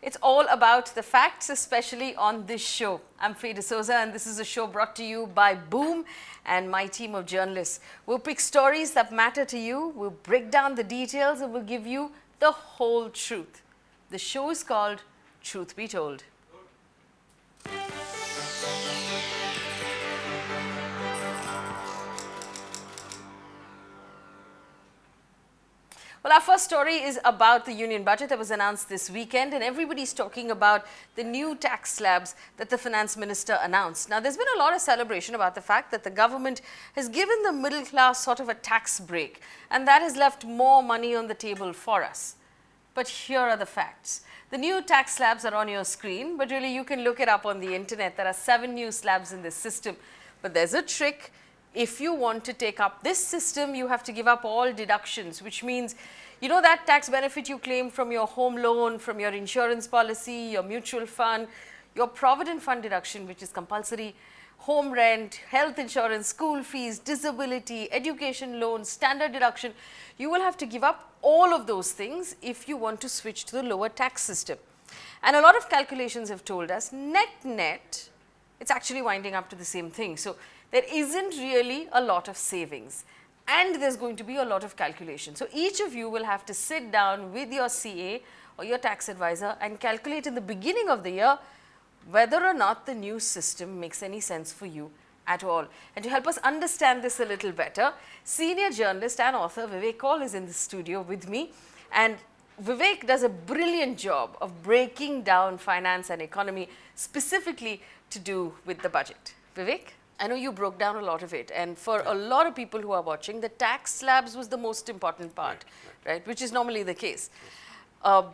It's all about the facts, especially on this show. I'm Faye D'souza, and this is a show brought to you by Boom and my team of journalists. We'll pick stories that matter to you, we'll break down the details, and we'll give you the whole truth. The show is called Truth Be Told. Well, our first story is about the union budget that was announced this weekend, and everybody's talking about the new tax slabs that the finance minister announced. Now, there's been a lot of celebration about the fact that the government has given the middle class sort of a tax break, and that has left more money on the table for us. But here are the facts. The new tax slabs are on your screen, but really you can look it up on the internet. There are 7 new slabs in this system, but there's a trick. If you want to take up this system, you have to give up all deductions, which means, you know, that tax benefit you claim from your home loan, from your insurance policy, your mutual fund, your provident fund deduction, which is compulsory, home rent, health insurance, school fees, disability, education loans, standard deduction. You will have to give up all of those things if you want to switch to the lower tax system. And a lot of calculations have told us net, it's actually winding up to the same thing. So there isn't really a lot of savings, and there's going to be a lot of calculation. So each of you will have to sit down with your CA or your tax advisor and calculate in the beginning of the year whether or not the new system makes any sense for you at all. And to help us understand this a little better, senior journalist and author Vivek Kaul is in the studio with me, and Vivek does a brilliant job of breaking down finance and economy specifically to do with the budget. Vivek? I know you broke down a lot of it, and for a lot of people who are watching, the tax slabs was the most important part, right? Which is normally the case.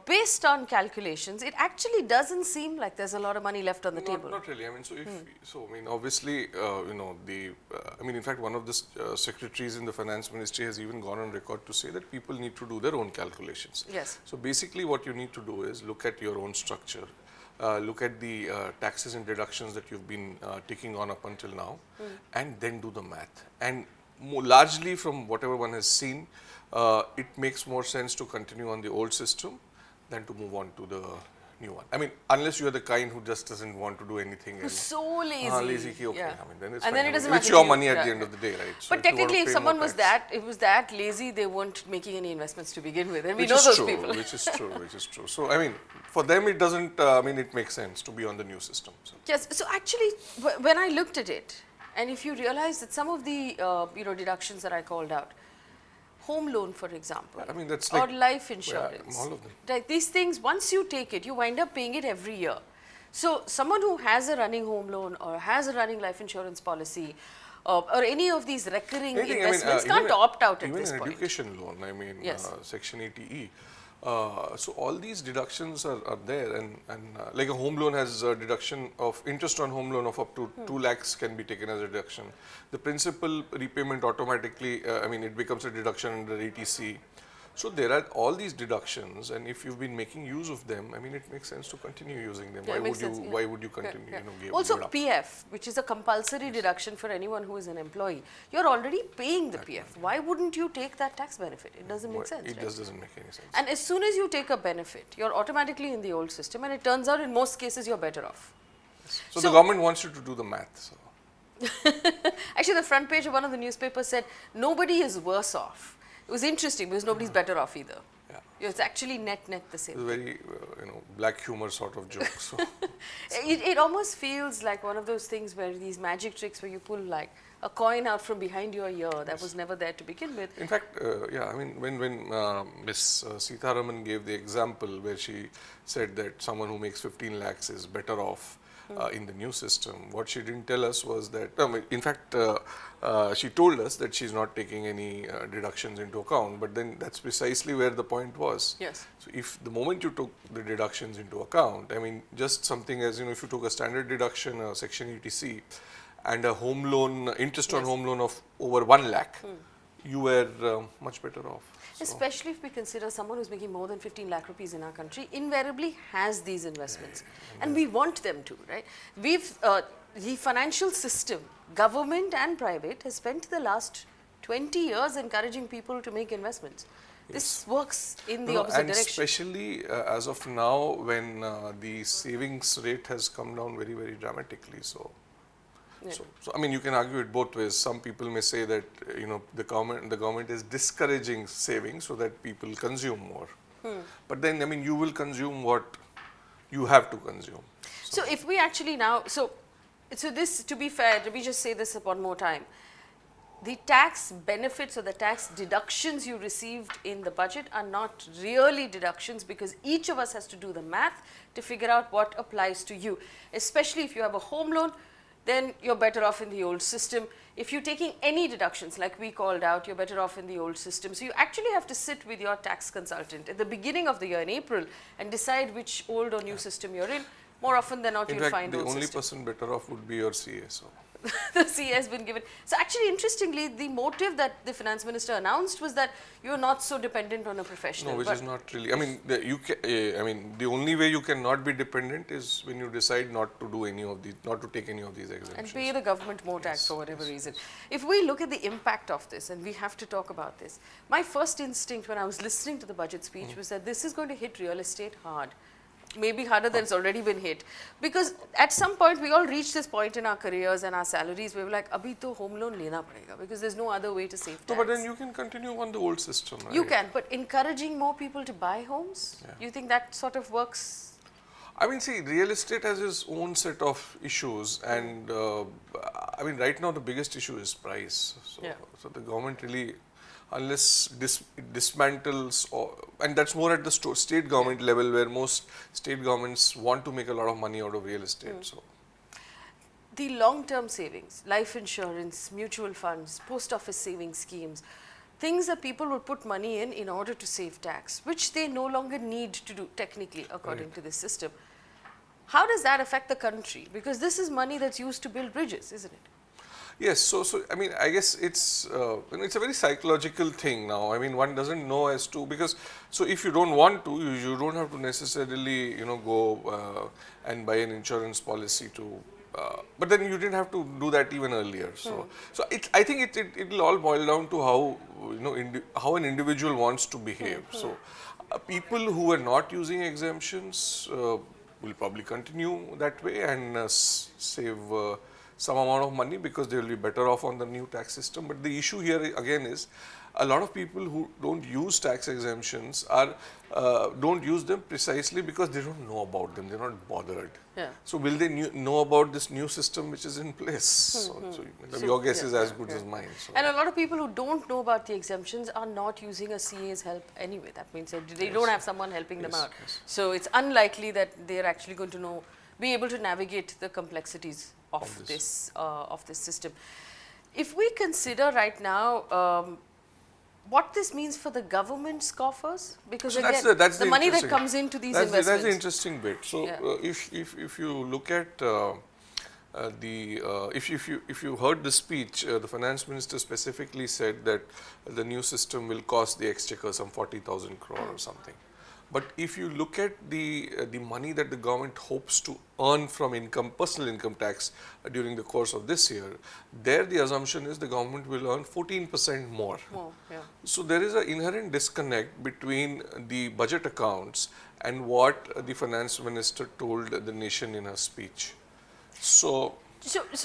Based on calculations, it actually doesn't seem like there's a lot of money left on the table. Not really. I mean, obviously, in fact, one of the secretaries in the finance ministry has even gone on record to say that people need to do their own calculations. Yes. So basically, what you need to do is look at your own structure. Look at the taxes and deductions that you've been taking on up until now, and then do the math. And largely from whatever one has seen, it makes more sense to continue on the old system than to move on to the new one. I mean, unless you are the kind who just doesn't want to do anything. Who's so lazy. Okay. Yeah. I mean, then it's and fine. then it doesn't matter. It's your money at the end of the day, right? So but technically, if someone was that lazy, they weren't making any investments to begin with, and we know those people. Which is true. So I mean, for them, it doesn't. It makes sense to be on the new system. So. Yes. So actually, when I looked at it, and if you realize that some of the deductions that I called out, home loan, for example, I mean, that's like, or life insurance, all of them. Like these things, once you take it, you wind up paying it every year. So someone who has a running home loan or has a running life insurance policy, or any of these recurring investments can't opt out at this point. Even an education loan, I mean, yes. Section 80E. So all these deductions are there, and like a home loan has a deduction of interest on home loan of up to 2 lakhs can be taken as a deduction. The principal repayment automatically, it becomes a deduction under ATC. So there are all these deductions, and if you've been making use of them, I mean, it makes sense to continue using them. Why would you continue? Yeah. Also, PF, which is a compulsory deduction for anyone who is an employee, you're already paying the PF. Why wouldn't you take that tax benefit? It doesn't make sense. It just doesn't make any sense. And as soon as you take a benefit, you're automatically in the old system, and it turns out in most cases you're better off. So the government wants you to do the math. So. Actually, the front page of one of the newspapers said nobody is worse off. It was interesting because nobody's better off either. Yeah. It's actually net the same. It's a very black humor sort of joke. So it almost feels like one of those things where these magic tricks where you pull like a coin out from behind your ear that was never there to begin with. In fact, when Ms. Sitharaman gave the example where she said that someone who makes 15 lakhs is better off in the new system, what she didn't tell us was that, in fact, she told us that she's not taking any deductions into account, but then that's precisely where the point was. Yes. So if the moment you took the deductions into account, I mean, just something as, if you took a standard deduction, Section ETC, and a home loan, interest on home loan of over 1 lakh, you were much better off. Especially if we consider someone who's making more than 15 lakh rupees in our country invariably has these investments, and we want them to, right? The financial system, government and private, has spent the last 20 years encouraging people to make investments. this works in the No, opposite and direction. especially as of now, when the savings rate has come down very, very dramatically. So, Yeah. so I mean, you can argue it both ways. Some people may say that the government is discouraging savings so that people consume more. But then, I mean, you will consume what you have to consume. So if we actually now, so this, to be fair, let me just say this one more time. The tax benefits or the tax deductions you received in the budget are not really deductions, because each of us has to do the math to figure out what applies to you. Especially if you have a home loan, then you're better off in the old system. If you're taking any deductions like we called out, you're better off in the old system. So you actually have to sit with your tax consultant at the beginning of the year in April and decide which old or new system you're in. More often than not, In you'll fact, find the old only system. person better off would be your CA. So. The CA has been given. So actually, interestingly, the motive that the finance minister announced was that you're not so dependent on a professional. No, which is not really. I mean, the only way you cannot be dependent is when you decide not to do any of these, not to take any of these exemptions. And pay the government more tax for whatever reason. If we look at the impact of this, and we have to talk about this, my first instinct when I was listening to the budget speech was that this is going to hit real estate hard. Maybe harder than it's already been hit. Because at some point, we all reach this point in our careers and our salaries where we're like, abhi to home loan lena padega, because there's no other way to save tax. No, but then you can continue on the old system. Right? You can, but encouraging more people to buy homes, you think that sort of works? I mean, see, real estate has its own set of issues, and I mean, right now the biggest issue is price. So, so the government really, unless it dismantles, and that's more at the state government level, where most state governments want to make a lot of money out of real estate. So, the long-term savings, life insurance, mutual funds, post office savings schemes, things that people would put money in order to save tax, which they no longer need to do technically according to this system. How does that affect the country? Because this is money that's used to build bridges, isn't it? yes, so I mean, I guess it's a very psychological thing now. I mean, one doesn't know as to, because so if you don't want to, you don't have to necessarily go and buy an insurance policy to. But then you didn't have to do that even earlier. So, I think it will all boil down to how how an individual wants to behave. So, people who are not using exemptions will probably continue that way and save some amount of money, because they will be better off on the new tax system. But the issue here again is, a lot of people who don't use tax exemptions don't use them precisely because they don't know about them. They're not bothered. So will they know about this new system which is in place? So your guess is as good as mine. So. And a lot of people who don't know about the exemptions are not using a CA's help anyway. That means that they don't have someone helping them out. So it's unlikely that they're actually going to be able to navigate the complexities of this system. If we consider right now what this means for the government's coffers, because so again, that's the money that comes into these investments. That's the interesting bit. So if you look at if you heard the speech, the finance minister specifically said that the new system will cost the exchequer some 40,000 crore or something. But if you look at the money that the government hopes to earn from personal income tax during the course of this year, there the assumption is the government will earn 14% more. So there is an inherent disconnect between the budget accounts and what the finance minister told the nation in her speech. So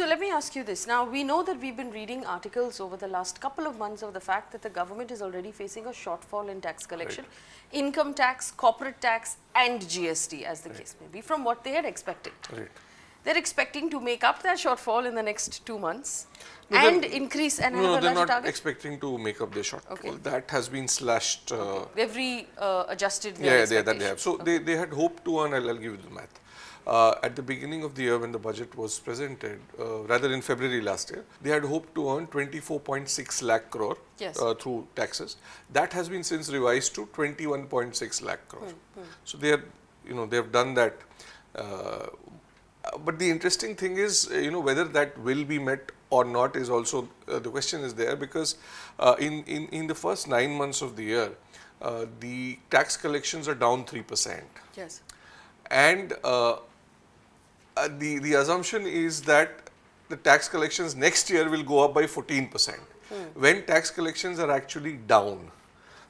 let me ask you this. Now, we know that we've been reading articles over the last couple of months of the fact that the government is already facing a shortfall in tax collection, income tax, corporate tax and GST, as the case may be, from what they had expected. They're expecting to make up that shortfall in the next 2 months and increase and have a larger target? No, they're not expecting to make up their shortfall. That has been slashed. They've readjusted their that they have. So they had hoped to earn, I'll give you the math. At the beginning of the year, when the budget was presented, rather in February last year, they had hoped to earn 24.6 lakh crore through taxes. That has been since revised to 21.6 lakh crore. So they have done that. But the interesting thing is, whether that will be met or not is also the question is there, because in the first 9 months of the year, the tax collections are down 3%. Yes. And the assumption is that the tax collections next year will go up by 14%, when tax collections are actually down.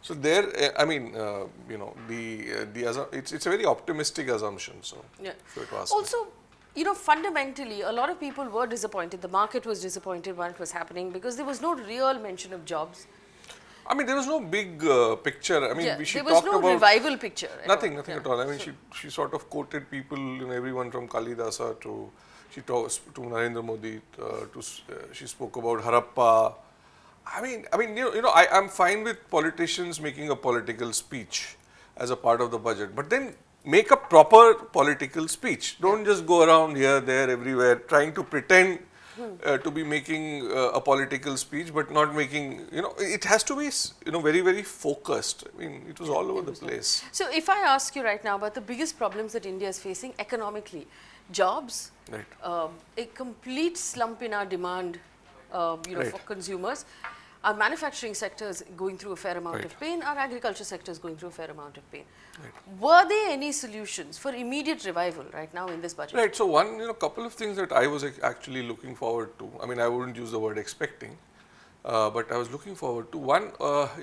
So there, I mean, it's a very optimistic assumption. So, Yeah. if you were to ask me. Also, you know, fundamentally, a lot of people were disappointed. The market was disappointed when it was happening because there was no real mention of jobs. I mean, there was no big picture. I mean, Yeah, she there was talked no about revival picture. nothing Yeah. at all. I mean, she sort of quoted people, everyone from Kalidasa to she talks to Narendra Modi. She spoke about Harappa. I'm fine with politicians making a political speech as a part of the budget, but then make a proper political speech. Don't just go around here, there, everywhere, trying to pretend to be making a political speech, but not making, it has to be, very, very focused. I mean, it was all over the place. So, if I ask you right now about the biggest problems that India is facing economically, jobs, Right. a complete slump in our demand, Right. for consumers. Our manufacturing sector is going through a fair amount Right. of pain. Our agriculture sector is going through a fair amount of pain. Right. Were there any solutions for immediate revival right now in this budget? Right. So one, couple of things that I was actually looking forward to. I mean, I wouldn't use the word expecting, but I was looking forward to. One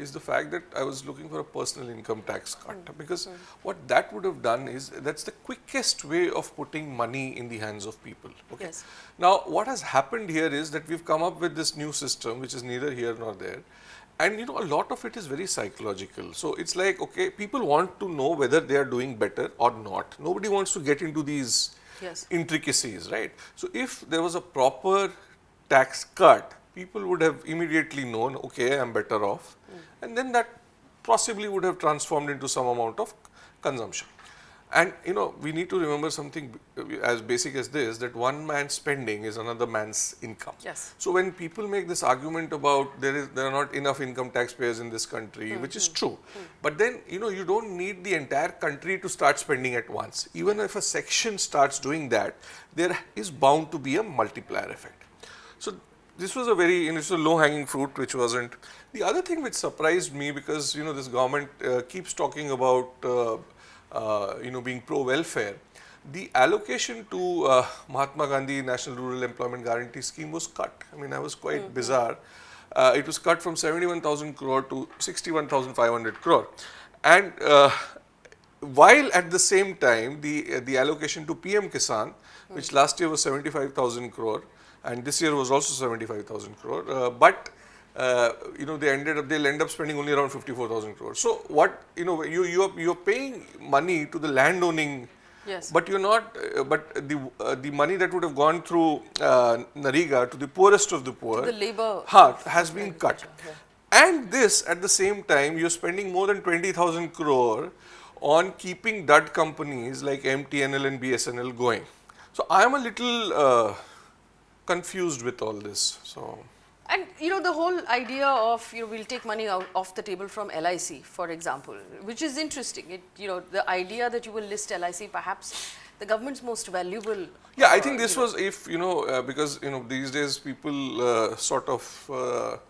is the fact that I was looking for a personal income tax cut, because what that would have done is that's the quickest way of putting money in the hands of people. Okay. Yes. Now, what has happened here is that we've come up with this new system, which is neither here nor there. And a lot of it is very psychological. So it's like, okay, people want to know whether they are doing better or not. Nobody wants to get into these Yes. intricacies, right? So if there was a proper tax cut, people would have immediately known, okay, I'm better off. And then that possibly would have transformed into some amount of consumption. And we need to remember something as basic as this, that one man's spending is another man's income. Yes. So when people make this argument about there are not enough income taxpayers in this country, which is true, but then you don't need the entire country to start spending at once. Even if a section starts doing that, there is bound to be a multiplier effect. So this was a low hanging fruit, which wasn't. The other thing which surprised me, because this government keeps talking about being pro-welfare, the allocation to Mahatma Gandhi National Rural Employment Guarantee Scheme was cut. I mean, that was quite bizarre. It was cut from 71,000 crore to 61,500 crore. And while at the same time, the allocation to PM Kisan, which last year was 75,000 crore, and this year was also 75,000 crore, but they'll end up spending only around 54,000 crores. So what, you're paying money to the landowning, Yes. but you're not, but the money that would have gone through Nariga to the poorest of the poor, The labor has been cut. And this, at the same time, you're spending more than 20,000 crore on keeping dud companies like MTNL and BSNL going. So I'm a little confused with all this. So. And the whole idea of we'll take money off the table from LIC, for example, which is interesting. The idea that you will list LIC, perhaps the government's most valuable. Yeah, I think this was because these days people sort of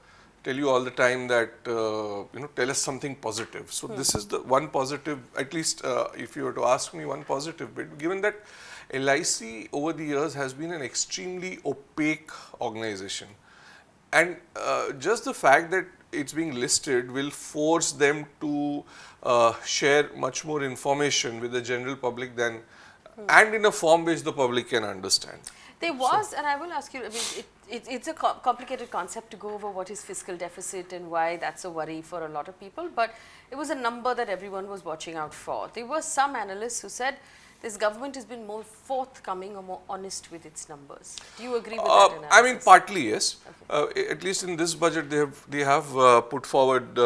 tell you all the time that tell us something positive. So this is the one positive. At least if you were to ask me one positive bit, given that LIC over the years has been an extremely opaque organization. And just the fact that it's being listed will force them to share much more information with the general public than, and in a form which the public can understand. There was, and I will ask you, I mean, it's a complicated concept to go over what is fiscal deficit and why that's a worry for a lot of people, but it was a number that everyone was watching out for. There were some analysts who said this government has been more forthcoming or more honest with its numbers. Do you agree with that analysis? I mean, partly yes. Okay. At least in this budget, they have put forward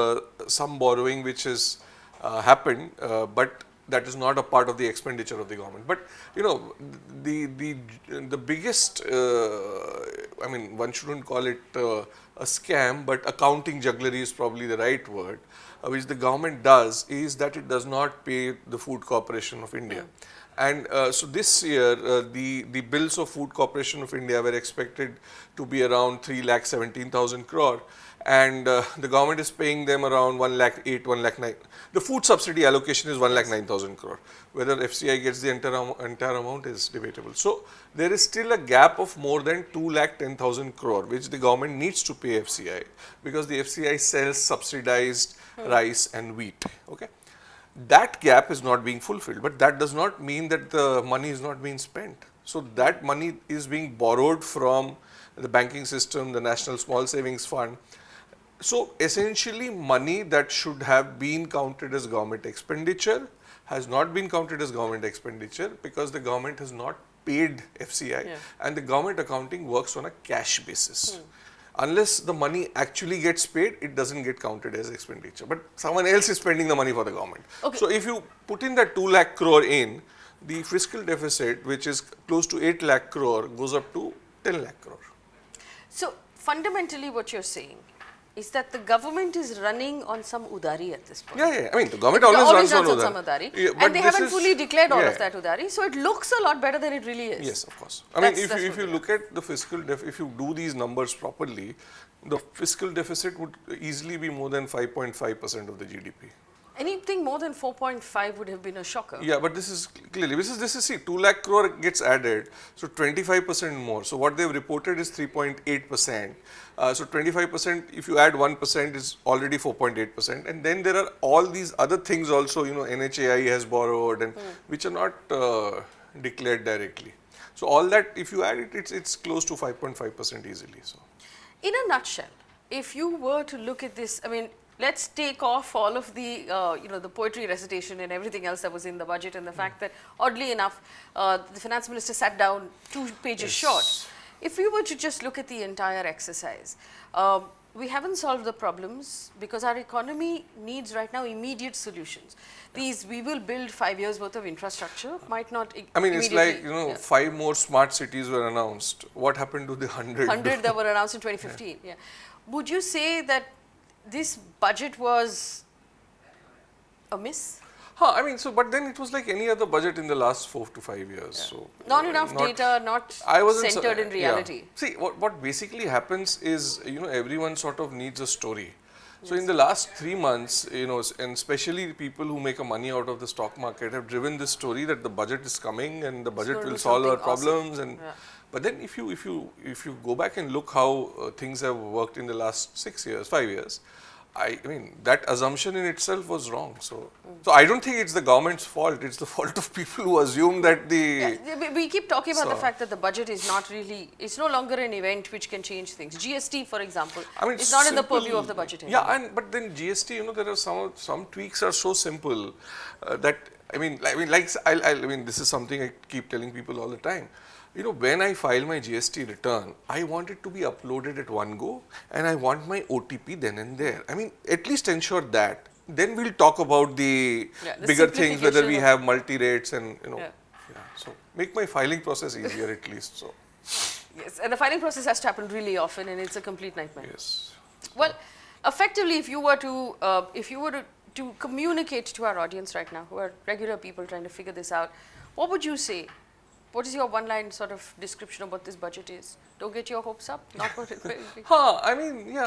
some borrowing which has happened, but that is not a part of the expenditure of the government. But the biggest, I mean, one shouldn't call it a scam, but accounting jugglery is probably the right word, which the government does, is that it does not pay the Food Corporation of India. And so this year, the bills of Food Corporation of India were expected to be around 3,17,000 crore, and the government is paying them around 1,08,000, 1,09,000. The food subsidy allocation is 1,09,000 crore. Whether FCI gets the entire amount is debatable. So there is still a gap of more than 2,10,000 crore, which the government needs to pay FCI, because the FCI sells subsidized rice and wheat. Okay, that gap is not being fulfilled, but that does not mean that the money is not being spent. So that money is being borrowed from the banking system, the National Small Savings Fund. So essentially money that should have been counted as government expenditure has not been counted as government expenditure because the government has not paid FCI, and the government accounting works on a cash basis. Unless the money actually gets paid, it doesn't get counted as expenditure. But someone else is spending the money for the government. Okay. So if you put in that 2 lakh crore in, the fiscal deficit, which is close to 8 lakh crore, goes up to 10 lakh crore. So fundamentally what you're saying is that the government is running on some udari at this point. Yeah. I mean, the government always runs on some udari. Yeah, and they haven't fully declared all of that udari. So it looks a lot better than it really is. Yes, of course. I mean, if you look at the fiscal if you do these numbers properly, the fiscal deficit would easily be more than 5.5% of the GDP. Anything more than 4.5 would have been a shocker. Yeah, but this is clearly, this is see, 2 lakh crore gets added, so 25% more. So what they've reported is 3.8%. So 25%, if you add 1% is already 4.8%. And then there are all these other things also, NHAI has borrowed and which are not declared directly. So all that, if you add it, it's close to 5.5% easily. So, in a nutshell, if you were to look at this, I mean, let's take off all of the, the poetry recitation and everything else that was in the budget and the fact that, oddly enough, the finance minister sat down 2 pages short. If we were to just look at the entire exercise, we haven't solved the problems because our economy needs right now immediate solutions. These, we will build 5 years worth of infrastructure, might not I mean, it's like, 5 more smart cities were announced. What happened to the 100? 100 that were announced in 2015, yeah. Would you say that this budget was a miss? I mean, but then it was like any other budget in the last 4 to 5 years. So not enough data, not centered in reality. Yeah. See, what basically happens is, everyone sort of needs a story. So in the last 3 months, and especially people who make a money out of the stock market have driven this story that the budget is coming and the budget will solve our problems. And but then if you go back and look how things have worked in the last 6 years, 5 years, I mean, that assumption in itself was wrong. So I don't think it's the government's fault. It's the fault of people who assume that the... Yeah, we keep talking about the fact that the budget is not really, it's no longer an event which can change things. GST, for example, it's not in the purview of the budget anymore. Yeah, but then GST, there are some tweaks are so simple that, this is something I keep telling people all the time. When I file my GST return, I want it to be uploaded at one go and I want my OTP then and there. I mean, at least ensure that. Then we'll talk about the bigger things, whether we have multi-rates and, So, make my filing process easier at least. So. Yes, and the filing process has to happen really often and it's a complete nightmare. Yes. Well, effectively, if you were to communicate to our audience right now, who are regular people trying to figure this out, what would you say? What is your one-line sort of description of what this budget is? Don't get your hopes up. Not what it will be. I mean,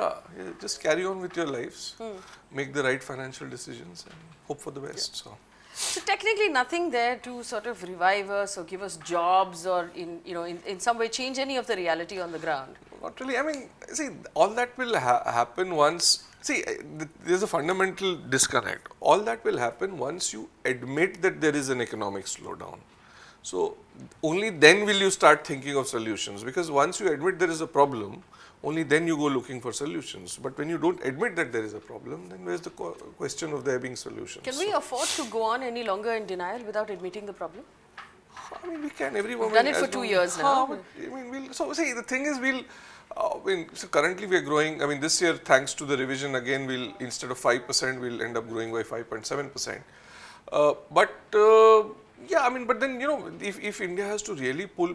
just carry on with your lives, make the right financial decisions, and hope for the best. So technically, nothing there to sort of revive us or give us jobs or in some way change any of the reality on the ground. Not really. I mean, see, all that will happen once. See, there's a fundamental disconnect. All that will happen once you admit that there is an economic slowdown. So, only then will you start thinking of solutions, because once you admit there is a problem, only then you go looking for solutions. But when you don't admit that there is a problem, then where's the question of there being solutions? Can we afford to go on any longer in denial without admitting the problem? I mean, we can. Everyone. We've done it for 2 years now. But, I mean, so see, the thing is, so currently we are growing. I mean, this year, thanks to the revision, again, instead of 5%, we'll end up growing by 5.7%. Yeah, I mean, but then, if India has to really pull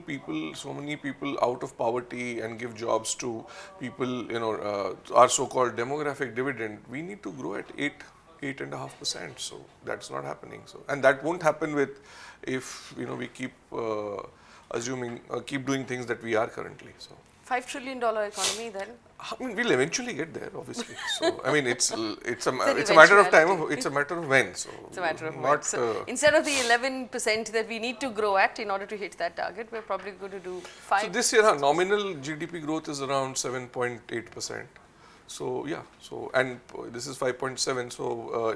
so many people out of poverty and give jobs to people, our so-called demographic dividend, we need to grow at 8.5%. So that's not happening. So, and that won't happen if we keep keep doing things that we are currently. So. $5 trillion economy then? I mean, we'll eventually get there, obviously. So, I mean, it's a matter of time. It's a matter of when. So, it's a matter of when. So, instead of the 11% that we need to grow at in order to hit that target, we're probably going to do 5%. So, this year, nominal GDP growth is around 7.8%. So yeah, so and this is 5.7, so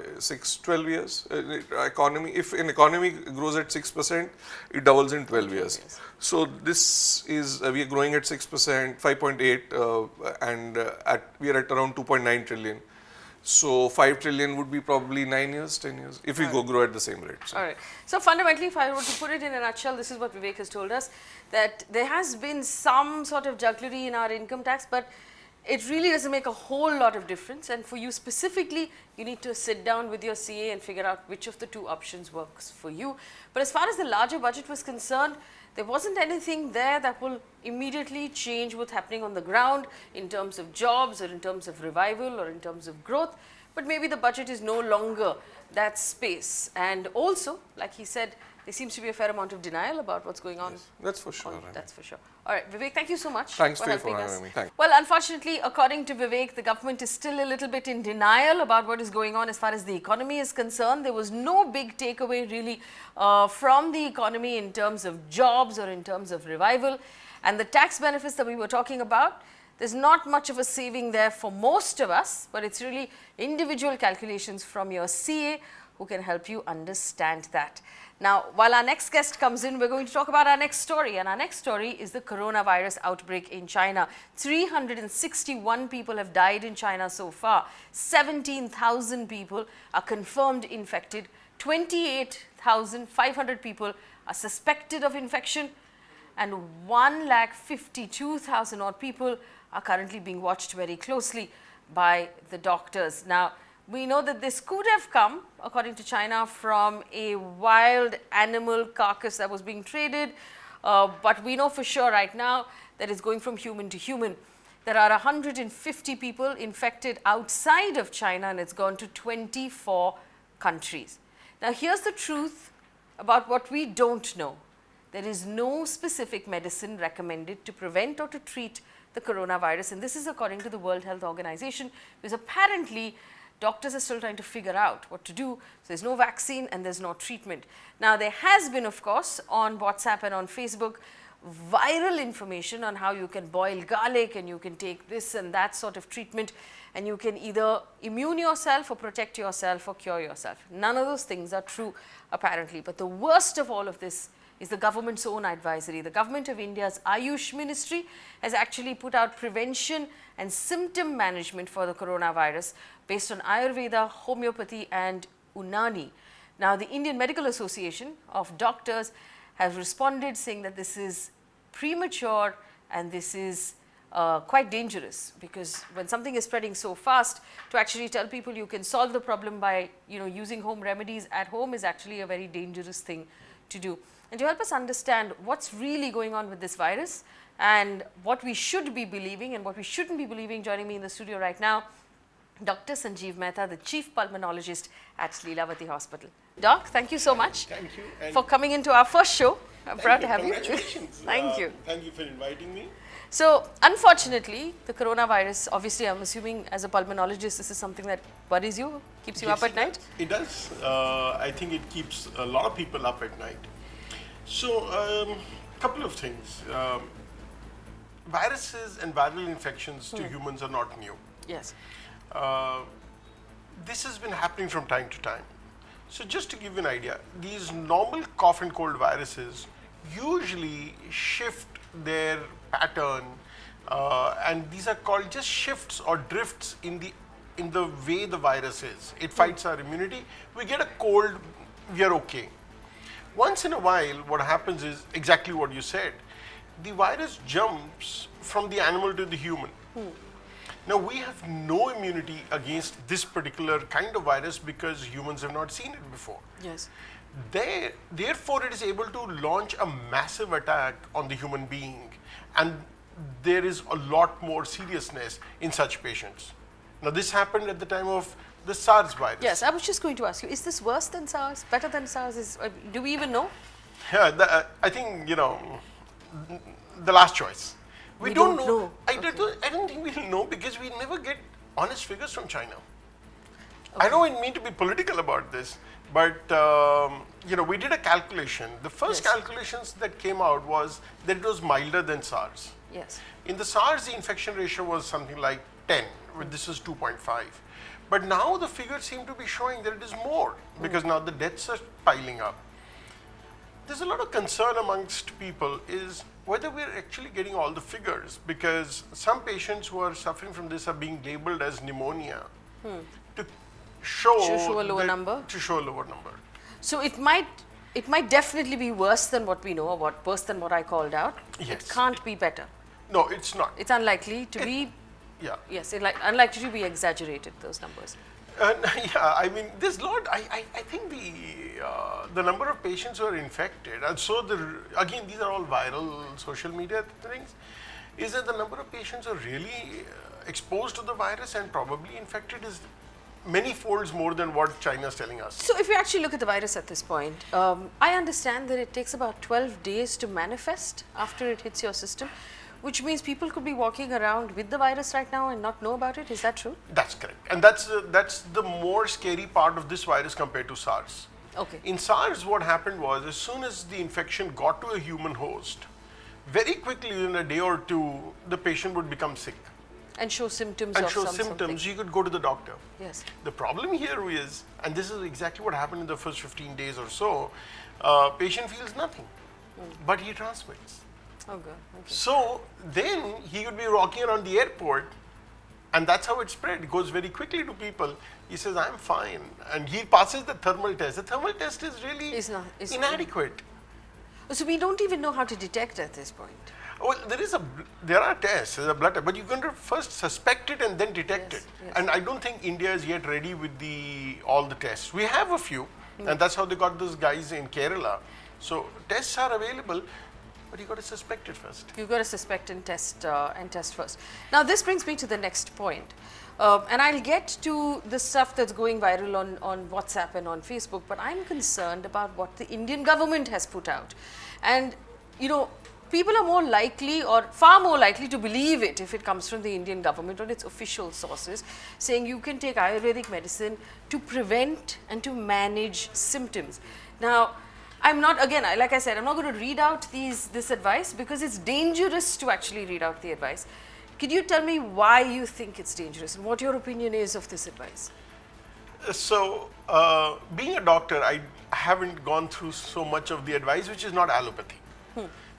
12 years economy. If an economy grows at 6%, it doubles in 12 years. So this is we are growing at 6%, 5.8, and we are at around 2.9 trillion. So 5 trillion would be probably 9 years, 10 years if we grow at the same rate. So. All right. So fundamentally, if I were to put it in a nutshell, this is what Vivek has told us, that there has been some sort of jugglery in our income tax, but it really doesn't make a whole lot of difference. And for you specifically, you need to sit down with your CA and figure out which of the two options works for you. But as far as the larger budget was concerned, there wasn't anything there that will immediately change what's happening on the ground in terms of jobs or in terms of revival or in terms of growth. But maybe the budget is no longer that space. And also, like he said, there seems to be a fair amount of denial about what's going on. Yes, that's for sure. That's for sure. All right, Vivek, thank you so much. Thanks, for Faye, helping for us. having me. Thanks. Well, unfortunately, according to Vivek, the government is still a little bit in denial about what is going on as far as the economy is concerned. There was no big takeaway really from the economy in terms of jobs or in terms of revival. And the tax benefits that we were talking about, there's not much of a saving there for most of us, but it's really individual calculations from your CA who can help you understand that. Now, while our next guest comes in, we're going to talk about our next story. And our next story is the coronavirus outbreak in China. 361 people have died in China so far. 17,000 people are confirmed infected. 28,500 people are suspected of infection. And 1,52,000 odd people are currently being watched very closely by the doctors. Now, we know that this could have come, according to China, from a wild animal carcass that was being traded, but we know for sure right now that it's going from human to human. There are 150 people infected outside of China, and it's gone to 24 countries. Now, here's the truth about what we don't know. There is no specific medicine recommended to prevent or to treat the coronavirus, and this is according to the World Health Organization, because apparently doctors are still trying to figure out what to do. So there's no vaccine and there's no treatment. Now, there has been, of course, on WhatsApp and on Facebook, viral information on how you can boil garlic and you can take this and that sort of treatment, and you can either immune yourself or protect yourself or cure yourself. None of those things are true, apparently. But the worst of all of this is the government's own advisory. The government of India's Ayush Ministry has actually put out prevention and symptom management for the coronavirus based on Ayurveda, homeopathy and Unani. Now, the Indian Medical Association of Doctors have responded saying that this is premature and this is quite dangerous, because when something is spreading so fast, to actually tell people you can solve the problem by using home remedies at home is actually a very dangerous thing to do. And to help us understand what's really going on with this virus and what we should be believing and what we shouldn't be believing, joining me in the studio right now, Dr. Sanjeev Mehta, the Chief Pulmonologist at Leelavati Hospital. Doc, thank you so much for coming into our first show. I'm proud to have you. Congratulations. Thank you. Thank you for inviting me. So, unfortunately, the coronavirus, obviously, I'm assuming as a pulmonologist, this is something that worries you, keeps you up at night? It does. I think it keeps a lot of people up at night. So, couple of things. Viruses and viral infections to humans are not new. Yes. This has been happening from time to time. So just to give you an idea, these normal cough and cold viruses usually shift their pattern, and these are called just shifts or drifts in the way the virus is. It fights our immunity. We get a cold, we are okay. Once in a while, what happens is exactly what you said. The virus jumps from the animal to the human. Now, we have no immunity against this particular kind of virus because humans have not seen it before. Yes. Therefore, it is able to launch a massive attack on the human being, and there is a lot more seriousness in such patients. Now, this happened at the time of the SARS virus. Yes, I was just going to ask you, is this worse than SARS, better than SARS? Do we even know? Yeah, I think, the last choice. We don't know. I don't think we'll know because we never get honest figures from China. Okay. I don't mean to be political about this, but we did a calculation. The first calculations that came out was that it was milder than SARS. Yes. In the SARS, the infection ratio was something like 10, This is 2.5. But now the figures seem to be showing that it is more because now the deaths are piling up. There's a lot of concern amongst people is whether we're actually getting all the figures, because some patients who are suffering from this are being labeled as pneumonia to show a lower number. To show a lower number. So it might definitely be worse than what we know, or worse than what I called out. Yes. It can't be better. No, it's not. It's unlikely to be. Yeah. Yes, unlikely to be exaggerated, those numbers. Yeah, I mean, there's a lot. I think the number of patients who are infected, and so again, these are all viral social media things, is that the number of patients who are really exposed to the virus and probably infected is many folds more than what China is telling us. So if you actually look at the virus at this point, I understand that it takes about 12 days to manifest after it hits your system, which means people could be walking around with the virus right now and not know about it. Is that true? That's correct. And that's the more scary part of this virus compared to SARS. Okay. In SARS, what happened was, as soon as the infection got to a human host, very quickly in a day or two, the patient would become sick. And show symptoms And of show something. symptoms, you could go to the doctor. Yes. The problem here is, and this is exactly what happened in the first 15 days or so, patient feels nothing, but he transmits. Oh, God. Okay. So then he would be walking around the airport, and that's how it spread. It goes very quickly to people. He says, I'm fine. And he passes the thermal test. The thermal test is really It's inadequate. So we don't even know how to detect at this point. Well, there are tests, there's a blood test, but you can first suspect it and then detect Yes, it. yes. And I don't think India is yet ready with all the tests. We have a few, and that's how they got those guys in Kerala. So tests are available, but you got to suspect it first. You've got to suspect and test first. Now, this brings me to the next point. And I'll get to the stuff that's going viral on WhatsApp and on Facebook, but I'm concerned about what the Indian government has put out. And, people are more likely, or far more likely, to believe it if it comes from the Indian government or its official sources, saying you can take Ayurvedic medicine to prevent and to manage symptoms. Now, I'm not, again, like I said, I'm not going to read out this advice because it's dangerous to actually read out the advice. Could you tell me why you think it's dangerous and what your opinion is of this advice? So, being a doctor, I haven't gone through so much of the advice, which is not allopathy.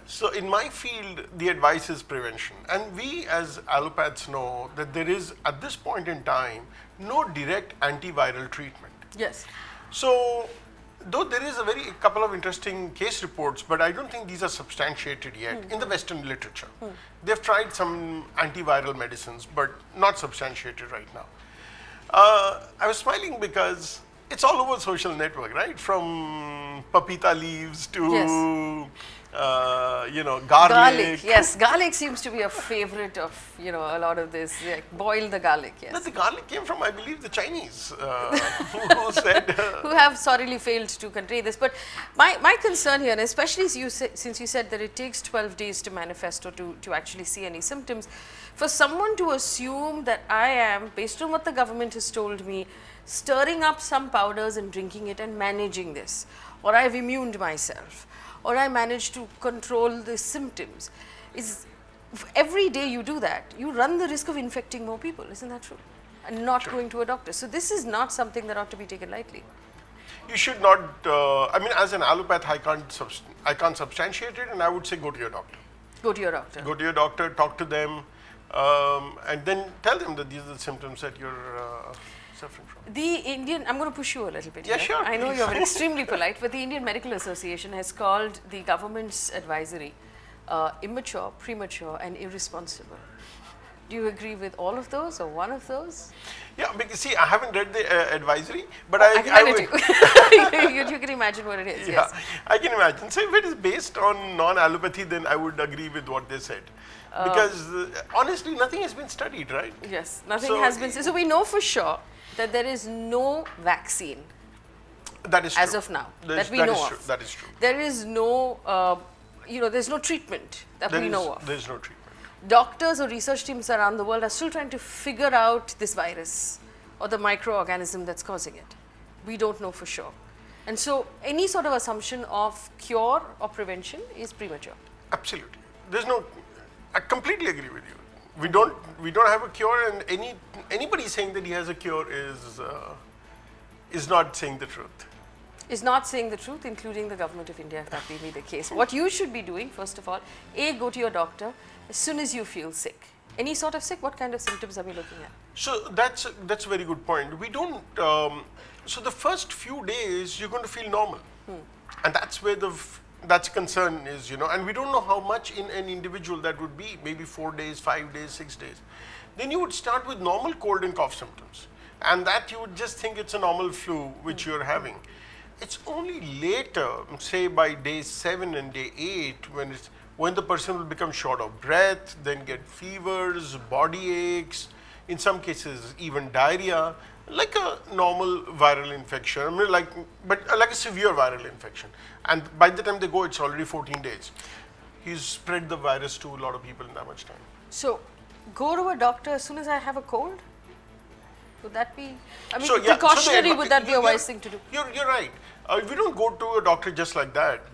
So, in my field, the advice is prevention. And we as allopaths know that there is, at this point in time, no direct antiviral treatment. Yes. So, though there is a couple of interesting case reports, but I don't think these are substantiated yet in the Western literature. They've tried some antiviral medicines, but not substantiated right now. I was smiling because it's all over social network, right? From papita leaves to Yes. Garlic. Yes, garlic seems to be a favorite of a lot of this. Like boil the garlic. Yes. No, the garlic came from, I believe, the Chinese who said who have sorely failed to contain this. But my concern here, and especially since you said that it takes 12 days to manifest or to actually see any symptoms, for someone to assume that I am, based on what the government has told me, stirring up some powders and drinking it and managing this, or I've immuned myself, or I managed to control the symptoms, every day you do that, you run the risk of infecting more people. Isn't that true? And not going to a doctor. So this is not something that ought to be taken lightly. you should not, as an allopath, I can't substantiate it, and I would say go to your doctor. Go to your doctor. Go to your doctor, talk to them, and then tell them that these are the symptoms that you're suffering from. The Indian, I'm going to push you a little bit Yeah, here. sure, I know please. you're extremely polite, but the Indian Medical Association has called the government's advisory immature, premature, and irresponsible. Do you agree with all of those or one of those? Yeah, because see, I haven't read the advisory, but I can would. you can imagine what it is. Yeah, Yes. I can imagine. So if it is based on non-allopathy, then I would agree with what they said. Because honestly, nothing has been studied, right? Yes. Nothing So- has been. So we know for sure that there is no vaccine That is true. as of now that we know true. of. That is true. There is no, there's no treatment that we know of. There is no treatment. Doctors or research teams around the world are still trying to figure out this virus or the microorganism that's causing it. We don't know for sure. And so any sort of assumption of cure or prevention is premature. Absolutely. I completely agree with you. We don't have a cure, and anybody saying that he has a cure is not saying the truth. Is not saying the truth, including the government of India, if that may be the case. What you should be doing, first of all, go to your doctor as soon as you feel sick. Any sort of sick, what kind of symptoms are we looking at? So that's a very good point. We don't. So the first few days you're going to feel normal, and that's where that's concern is, and we don't know how much in an individual that would be. Maybe 4 days, 5 days, 6 days. Then you would start with normal cold and cough symptoms, and that you would just think it's a normal flu which you're having. It's only later, say by day 7 and day 8, when the person will become short of breath, then get fevers, body aches, in some cases even diarrhea, like a normal viral infection. I mean, like a severe viral infection. And by the time they go, it's already 14 days. He's spread the virus to a lot of people in that much time. So, go to a doctor as soon as I have a cold? Would that be, I mean, So, yeah, precautionary, so would that be a wise thing to do? You're right. We don't go to a doctor just like that.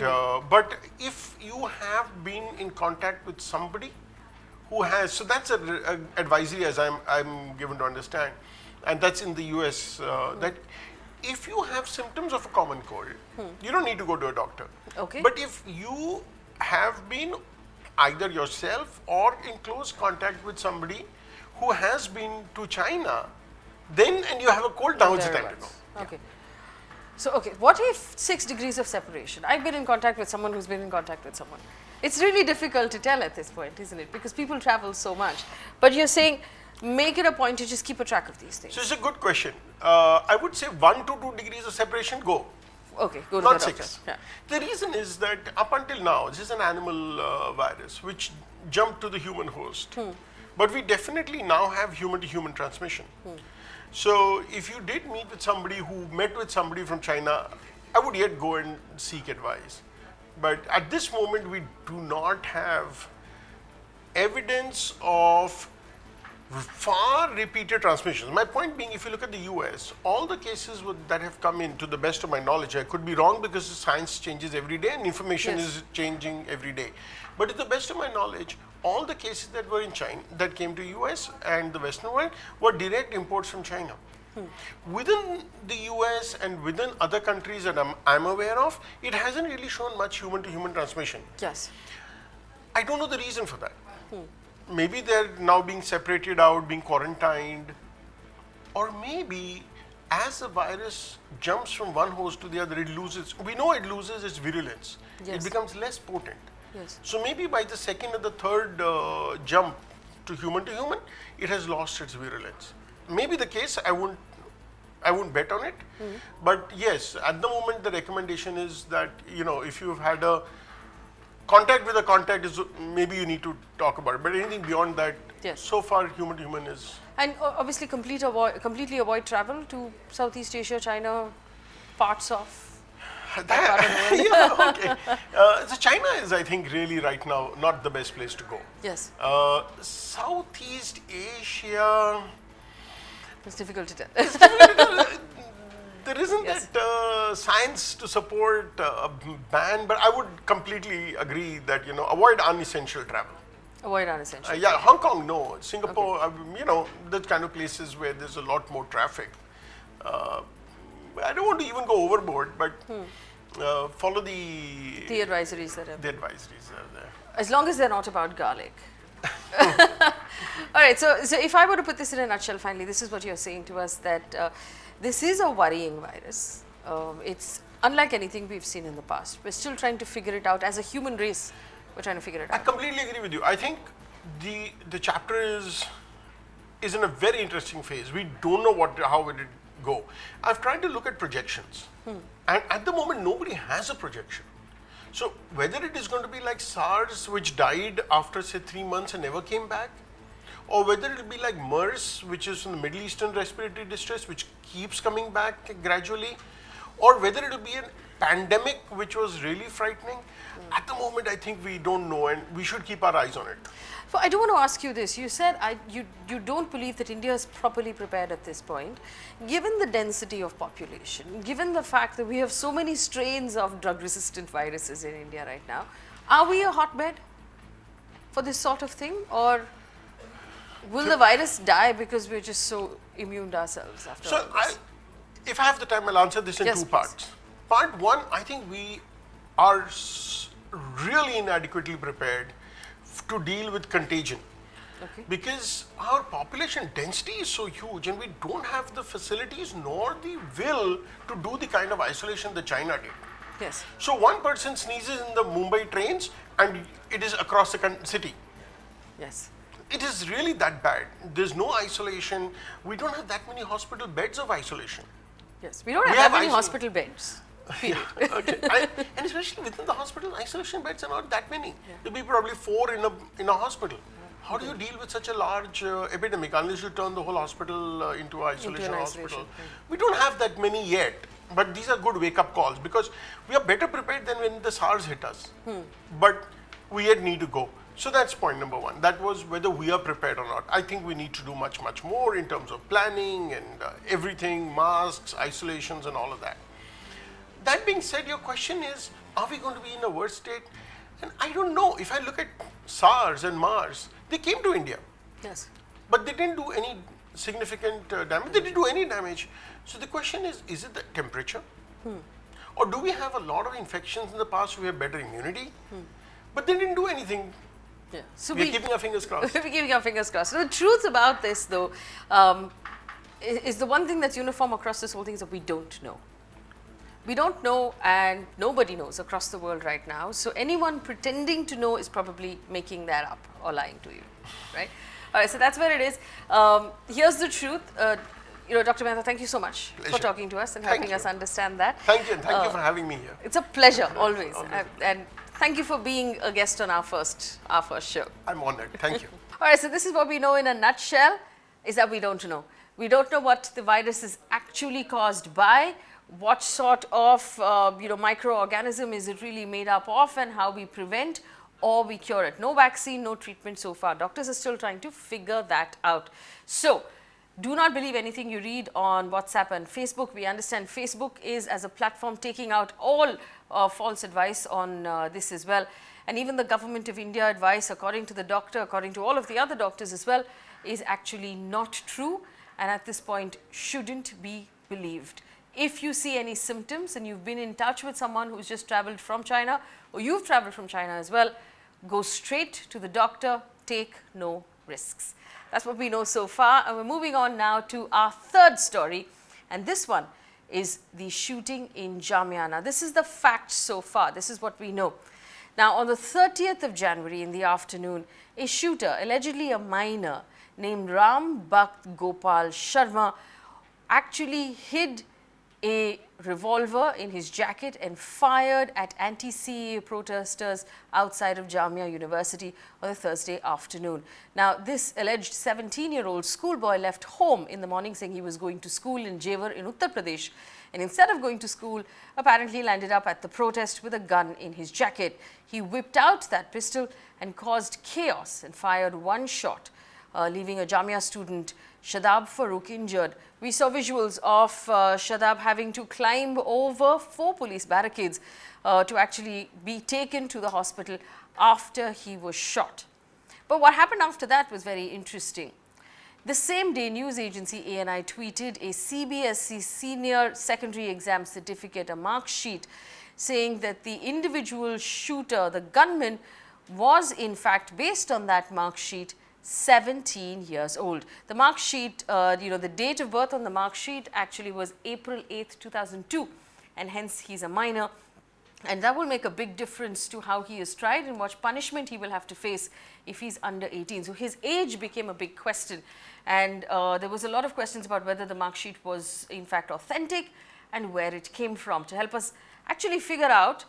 But if you have been in contact with somebody who has, so that's an advisory as I'm given to understand, and that's in the US, that if you have symptoms of a common cold, you don't need to go to a doctor. Okay. But if you have been either yourself or in close contact with somebody who has been to China, then and you have a cold, now it's the time to go. Okay. So, okay, what if 6 degrees of separation? I've been in contact with someone who's been in contact with someone. It's really difficult to tell at this point, isn't it? Because people travel so much. But you're saying, make it a point to just keep a track of these things. So it's a good question. I would say 1 to 2 degrees of separation, go. Okay, go to Not the doctor. 6. Yeah. The reason is that up until now, this is an animal virus which jumped to the human host. But we definitely now have human-to-human transmission. So if you did meet with somebody who met with somebody from China, I would yet go and seek advice. But at this moment, we do not have evidence of far repeated transmissions. My point being, if you look at the US, all the cases that have come in, to the best of my knowledge, I could be wrong because the science changes every day and information is changing every day. But to the best of my knowledge, all the cases that were in China, that came to US and the Western world, were direct imports from China. Within the US and within other countries that I'm aware of, it hasn't really shown much human-to-human transmission. Yes. I don't know the reason for that. Maybe they're now being separated out, being quarantined, or maybe as the virus jumps from one host to the other, we know it loses its virulence. Yes. It becomes less potent. Yes. So maybe by the second or the third jump to human, it has lost its virulence. Maybe the case, I won't bet on it. But yes, at the moment the recommendation is that, if you've had a contact with a contact, is maybe you need to talk about it. But anything beyond that, so far human is. And obviously completely avoid travel to Southeast Asia, China, parts of that part of the world. Yeah, okay. So China is, I think, really right now not the best place to go. Yes. Southeast Asia. It's difficult to tell. There isn't that science to support a ban, but I would completely agree that, avoid unessential travel. Avoid unessential. Yeah, Hong Kong, no. Singapore, the kind of places where there's a lot more traffic. I don't want to even go overboard, but follow the advisories that are the advisories are there. As long as they're not about garlic. All right, so if I were to put this in a nutshell, finally, this is what you're saying to us, that this is a worrying virus. It's unlike anything we've seen in the past. We're still trying to figure it out. As a human race, we're trying to figure it I out. completely agree with you. I think the chapter is in a very interesting phase. We don't know how it will go. I've tried to look at projections, and at the moment, nobody has a projection. So whether it is going to be like SARS, which died after say 3 months and never came back, or whether it will be like MERS, which is from the Middle Eastern respiratory distress, which keeps coming back gradually, or whether it will be a pandemic, which was really frightening. At the moment, I think we don't know, and we should keep our eyes on it. So I do want to ask you this. You said you don't believe that India is properly prepared at this point. Given the density of population, given the fact that we have so many strains of drug-resistant viruses in India right now, are we a hotbed for this sort of thing, or? Will the virus die because we're just so immune to ourselves after all So, this? if I have the time, I'll answer this in Yes, two please. parts. Part one, I think we are really inadequately prepared to deal with contagion. Okay. Because our population density is so huge and we don't have the facilities nor the will to do the kind of isolation that China did. Yes. So one person sneezes in the Mumbai trains and it is across the city. Yes. It is really that bad. There's no isolation. We don't have that many hospital beds of isolation. Yes. We don't We have that have many ICU. hospital beds. Period. Okay. And especially within the hospital, isolation beds are not that many. There'll be probably 4 in a hospital. How do you deal with such a large epidemic unless you turn the whole hospital into an isolation hospital? We don't have that many yet, but these are good wake-up calls because we are better prepared than when the SARS hit us. But we yet need to go. So that's point number one. That was whether we are prepared or not. I think we need to do much, much more in terms of planning and everything, masks, isolations and all of that. That being said, your question is, are we going to be in a worse state? And I don't know. If I look at SARS and MERS, they came to India, Yes. but they didn't do any significant damage. They didn't do any damage. So the question is it the temperature? Or do we have a lot of infections in the past? We have better immunity, but they didn't do anything. Yeah. So We're keeping our fingers crossed. We're keeping our fingers crossed. So the truth about this, though, is the one thing that's uniform across this whole thing is that we don't know. We don't know, and nobody knows across the world right now. So anyone pretending to know is probably making that up or lying to you, right? All right, so that's where it is. Here's the truth. Dr. Mehta, thank you so much for Pleasure. talking to us and Thank helping you. us understand that. Thank you, and thank you for having me here. It's a pleasure always, and thank you for being a guest on our first show. I'm honored. Thank you. All right, so this is what we know in a nutshell, is that we don't know. We don't know what the virus is actually caused by, what sort of microorganism is it really made up of, and how we prevent or we cure it. No vaccine, no treatment so far. Doctors are still trying to figure that out. So do not believe anything you read on WhatsApp and Facebook. We understand Facebook is, as a platform, taking out all false advice on this as well. And even the Government of India advice, according to the doctor, according to all of the other doctors as well, is actually not true, and at this point shouldn't be believed. If you see any symptoms and you've been in touch with someone who's just traveled from China, or you've traveled from China as well, go straight to the doctor, take no risks. That's what we know so far, and we're moving on now to our third story, and this one is the shooting in Jamia. Now, this is the facts so far. This is what we know. Now, on the 30th of January in the afternoon, a shooter, allegedly a minor, named Ram Bhakt Gopal Sharma, actually hid a revolver in his jacket and fired at anti-CAA protesters outside of Jamia University on the Thursday afternoon. Now, this alleged 17-year-old schoolboy left home in the morning saying he was going to school in Jewar in Uttar Pradesh, and instead of going to school, apparently landed up at the protest with a gun in his jacket. He whipped out that pistol and caused chaos and fired one shot, leaving a Jamia student, Shadab Farooq, injured. We saw visuals of Shadab having to climb over 4 police barricades to actually be taken to the hospital after he was shot. But what happened after that was very interesting. The same day, news agency ANI tweeted a CBSE senior secondary exam certificate, a mark sheet, saying that the individual shooter, the gunman, was in fact, based on that mark sheet, 17 years old. The mark sheet, the date of birth on the mark sheet actually was April 8th, 2002, and hence he's a minor. And that will make a big difference to how he is tried and what punishment he will have to face if he's under 18. So his age became a big question, and there was a lot of questions about whether the mark sheet was in fact authentic and where it came from. To help us actually figure out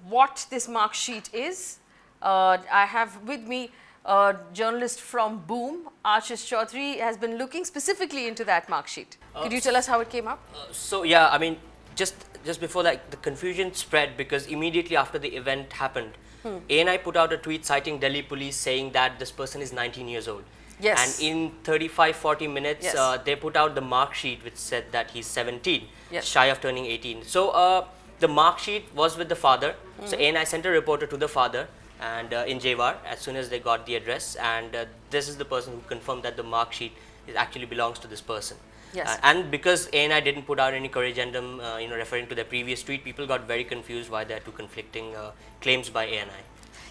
what this mark sheet is, I have with me a journalist from Boom, Ashish Chaudhary, has been looking specifically into that mark sheet. Could you tell us how it came up? So yeah, I mean, just before that, the confusion spread because immediately after the event happened, ANI put out a tweet citing Delhi police saying that this person is 19 years old. Yes. And in 35-40 minutes, Yes. they put out the mark sheet which said that he's 17, Yes. shy of turning 18. So the mark sheet was with the father. So ANI sent a reporter to the father, and in Jewar, as soon as they got the address, and this is the person who confirmed that the mark sheet actually belongs to this person. Yes. And because ANI didn't put out any corrigendum, referring to their previous tweet, people got very confused why there are two conflicting claims by ANI.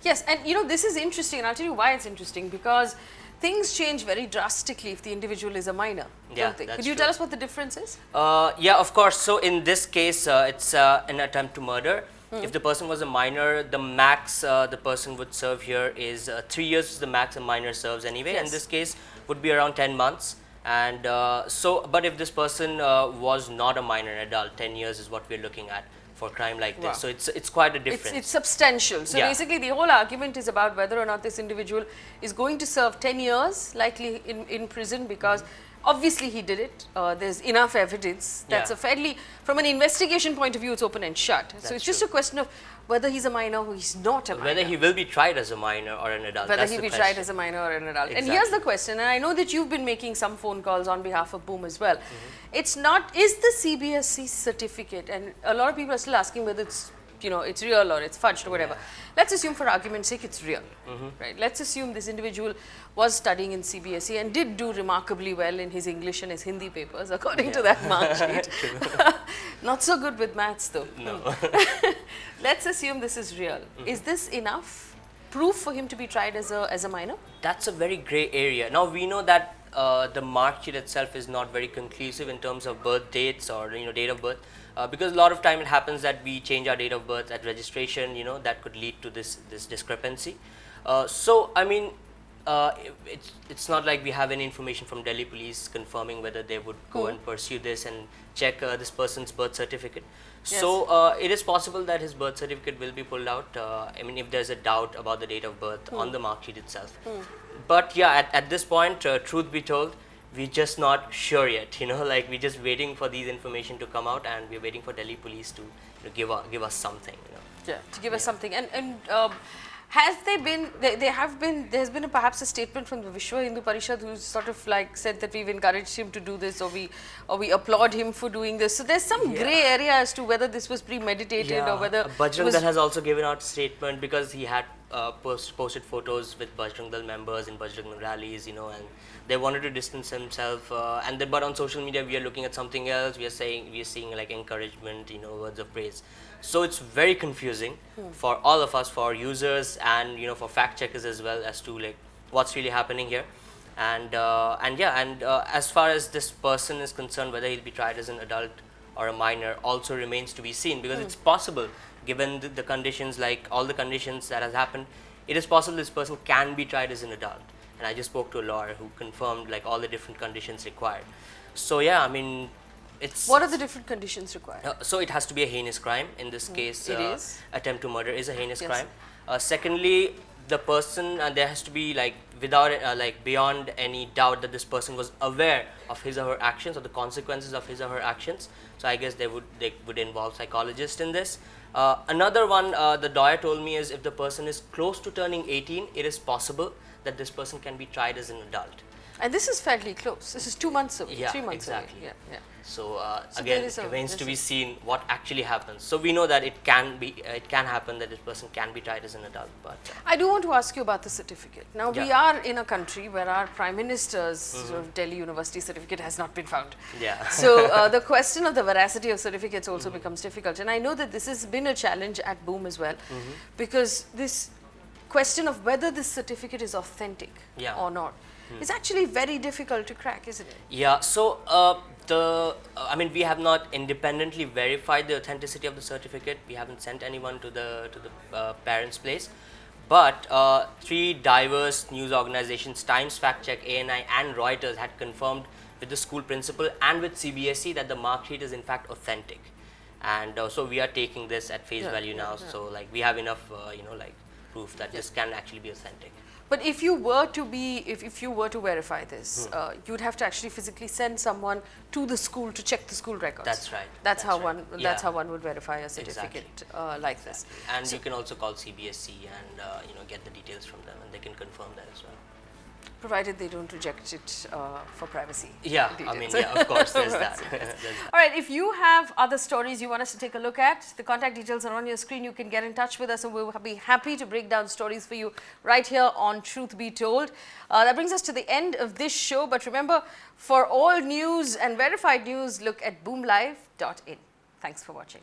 Yes, and this is interesting, and I'll tell you why it's interesting, because things change very drastically if the individual is a minor, Yeah, don't they? that's Could you true. tell us what the difference is? Yeah, of course. So in this case, it's an attempt to murder. If the person was a minor, the max the person would serve here is 3 years is the max a minor serves anyway. Yes. In this case, would be around 10 months. And but if this person was not a minor, an adult, 10 years is what we're looking at for crime like this. Wow. So it's quite a difference. It's substantial. So Yeah. basically, the whole argument is about whether or not this individual is going to serve 10 years, likely in prison, because obviously he did it. There's enough evidence. That's Yeah. a fairly, from an investigation point of view, it's open and shut. So That's it's just true. a question of whether he's a minor or he's not a minor. Whether he will be tried as a minor or an adult. Whether that's he the be question. tried as a minor or an adult. And Exactly. here's the question, and I know that you've been making some phone calls on behalf of Boom as well. Mm-hmm. It's not, is the CBSE certificate, and a lot of people are still asking whether it's, it's real or it's fudged or whatever. Let's assume for argument's sake it's real, right? Let's assume this individual was studying in CBSE and did do remarkably well in his English and his Hindi papers, according to that mark sheet. Not so good with maths though. No. Let's assume this is real. Is this enough proof for him to be tried as a minor? That's a very gray area. Now we know that the mark sheet itself is not very conclusive in terms of birth dates or date of birth, because a lot of time it happens that we change our date of birth at registration. That could lead to this discrepancy. So I mean, it's not like we have any information from Delhi police confirming whether they would go and pursue this and check this person's birth certificate. Yes. So it is possible that his birth certificate will be pulled out. I mean, if there's a doubt about the date of birth on the mark sheet itself. But yeah, at this point, truth be told, we're just not sure yet. Like we're just waiting for these information to come out, and we're waiting for Delhi police to give us something. Yeah, to give us something. And has there been, there's been perhaps a statement from the Vishwa Hindu Parishad who's sort of like said that we've encouraged him to do this, or we applaud him for doing this. So there's some grey area as to whether this was premeditated or whether Bajrang was, Dal has also given out a statement because he had posted photos with Bajrang Dal members in Bajrang Dal rallies, and they wanted to distance himself. But on social media, we are looking at something else. We are seeing like encouragement, words of praise. So it's very confusing for all of us, for users and for fact checkers as well, as to like what's really happening here. And as far as this person is concerned, whether he'll be tried as an adult or a minor also remains to be seen, because it's possible, given the conditions, like all the conditions that has happened, it is possible this person can be tried as an adult. And I just spoke to a lawyer who confirmed like all the different conditions required. So yeah, I mean, what are the different conditions required? so it has to be a heinous crime. In this case, It is? attempt to murder is a heinous Yes. crime. Secondly, the person, there has to be like without beyond any doubt that this person was aware of his or her actions or the consequences of his or her actions. So I guess they would involve psychologists in this. Another one the lawyer told me is if the person is close to turning 18, it is possible that this person can be tried as an adult. And this is fairly close. This is 2 months away, Yeah, 3 months exactly. away. Yeah. So, So again, there is it a- remains to there's be a- seen what actually happens. So we know that it can happen that this person can be tried as an adult. But I do want to ask you about the certificate. Now, we Yeah. are in a country where our Prime Minister's sort of Delhi University certificate has not been found. yeah, So the question of the veracity of certificates also becomes difficult. And I know that this has been a challenge at Boom as well, because this question of whether this certificate is authentic Yeah. or not is actually very difficult to crack, isn't it? yeah. So I mean, we have not independently verified the authenticity of the certificate. We haven't sent anyone to the parents' place. But 3 diverse news organizations, Times, Fact Check, ANI, and Reuters, had confirmed with the school principal and with CBSE that the mark sheet is in fact authentic. And so we are taking this at face value now. So like we have enough, proof that this can actually be authentic. But if you were to if you were to verify this, you'd have to actually physically send someone to the school to check the school records. That's right. That's how right. one. Yeah. That's how one would verify a certificate like this. And you can also call CBSE and get the details from them, and they can confirm that as well. Provided they don't reject it for privacy. Yeah, I details. mean, yeah, of course, there's that. There's that. All right, if you have other stories you want us to take a look at, the contact details are on your screen. You can get in touch with us and we'll be happy to break down stories for you right here on Truth Be Told. That brings us to the end of this show, but remember, for all news and verified news, look at boomlive.in. Thanks for watching.